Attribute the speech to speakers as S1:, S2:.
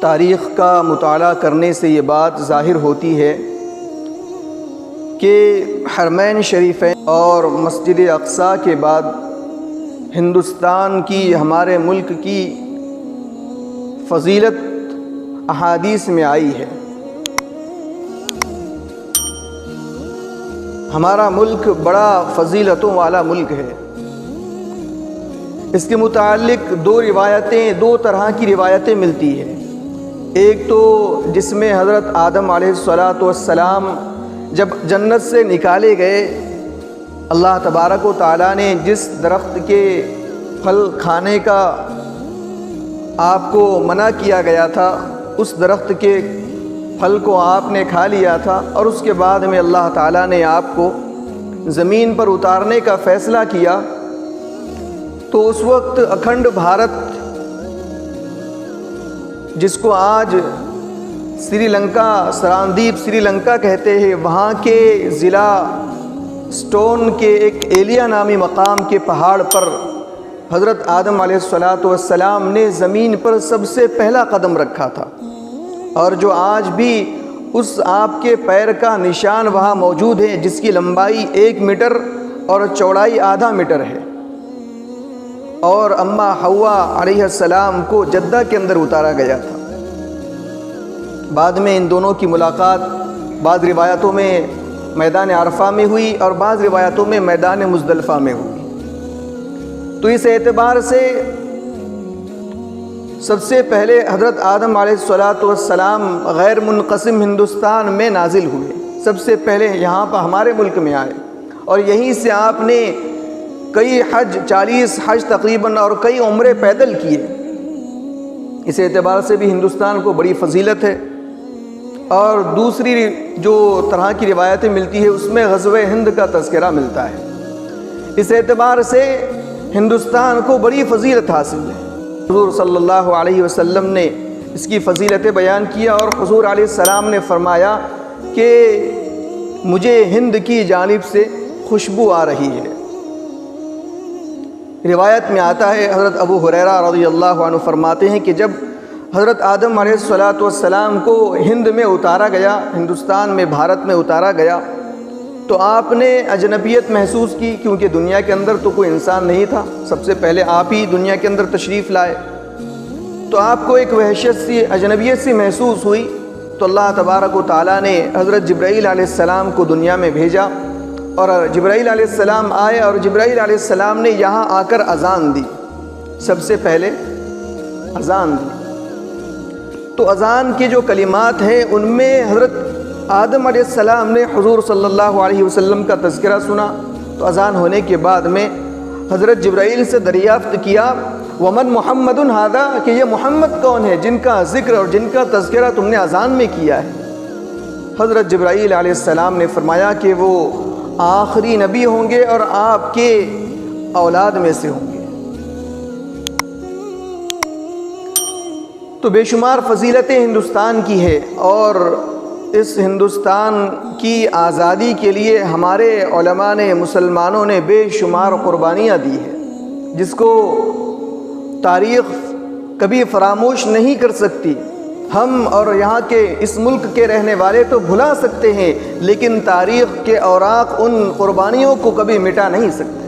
S1: تاریخ کا مطالعہ کرنے سے یہ بات ظاہر ہوتی ہے کہ حرمین شریفین اور مسجد اقصیٰ کے بعد ہندوستان کی، ہمارے ملک کی فضیلت احادیث میں آئی ہے۔ ہمارا ملک بڑا فضیلتوں والا ملک ہے۔ اس کے متعلق دو طرح کی روایتیں ملتی ہیں۔ ایک تو جس میں حضرت آدم علیہ السلام جب جنت سے نکالے گئے، اللہ تبارک و تعالیٰ نے جس درخت کے پھل کھانے کا آپ کو منع کیا گیا تھا، اس درخت کے پھل کو آپ نے کھا لیا تھا، اور اس کے بعد میں اللہ تعالیٰ نے آپ کو زمین پر اتارنے کا فیصلہ کیا۔ تو اس وقت اکھنڈ بھارت، جس کو آج سری لنکا، سراندیپ سری لنکا کہتے ہیں، وہاں کے ضلع سٹون کے ایک ایلیا نامی مقام کے پہاڑ پر حضرت آدم علیہ السلام نے زمین پر سب سے پہلا قدم رکھا تھا، اور جو آج بھی اس آپ کے پیر کا نشان وہاں موجود ہے، جس کی لمبائی 1 میٹر اور چوڑائی آدھا میٹر ہے، اور اماں حوا علیہ السلام کو جدہ کے اندر اتارا گیا تھا۔ بعد میں ان دونوں کی ملاقات بعض روایتوں میں میدان عرفہ میں ہوئی اور بعض روایتوں میں میدان مزدلفہ میں ہوئی۔ تو اس اعتبار سے سب سے پہلے حضرت آدم علیہ السلام غیر منقسم ہندوستان میں نازل ہوئے، سب سے پہلے یہاں پر ہمارے ملک میں آئے، اور یہیں سے آپ نے کئی حج، 40 حج تقریباً، اور کئی عمرے پیدل کیے۔ اس اعتبار سے بھی ہندوستان کو بڑی فضیلت ہے۔ اور دوسری جو طرح کی روایتیں ملتی ہے، اس میں غزوہ ہند کا تذکرہ ملتا ہے۔ اس اعتبار سے ہندوستان کو بڑی فضیلت حاصل ہے۔ حضور صلی اللہ علیہ وسلم نے اس کی فضیلتیں بیان کیا، اور حضور علیہ السلام نے فرمایا کہ مجھے ہند کی جانب سے خوشبو آ رہی ہے۔ روایت میں آتا ہے، حضرت ابو ہریرہ رضی اللہ عنہ فرماتے ہیں کہ جب حضرت آدم علیہ السلام کو ہند میں اتارا گیا، ہندوستان میں، بھارت میں اتارا گیا، تو آپ نے اجنبیت محسوس کی، کیونکہ دنیا کے اندر تو کوئی انسان نہیں تھا، سب سے پہلے آپ ہی دنیا کے اندر تشریف لائے، تو آپ کو ایک وحشت سی، اجنبیت سی محسوس ہوئی۔ تو اللہ تبارک و تعالیٰ نے حضرت جبرائیل علیہ السلام کو دنیا میں بھیجا، اور جبرائیل علیہ السلام آئے، اور جبرائیل علیہ السلام نے یہاں آ کر اذان دی، سب سے پہلے اذان دی۔ تو اذان کے جو کلمات ہیں، ان میں حضرت آدم علیہ السلام نے حضور صلی اللہ علیہ وسلم کا تذکرہ سنا۔ تو اذان ہونے کے بعد میں حضرت جبرائیل سے دریافت کیا، ومن محمد ھذا، کہ یہ محمد کون ہے جن کا ذکر اور جن کا تذکرہ تم نے اذان میں کیا ہے؟ حضرت جبرائیل علیہ السلام نے فرمایا کہ وہ آخری نبی ہوں گے اور آپ کے اولاد میں سے ہوں گے۔ تو بے شمار فضیلتیں ہندوستان کی ہے، اور اس ہندوستان کی آزادی کے لیے ہمارے علماء نے، مسلمانوں نے بے شمار قربانیاں دی ہیں، جس کو تاریخ کبھی فراموش نہیں کر سکتی۔ ہم اور یہاں کے اس ملک کے رہنے والے تو بھلا سکتے ہیں، لیکن تاریخ کے اوراق ان قربانیوں کو کبھی مٹا نہیں سکتے۔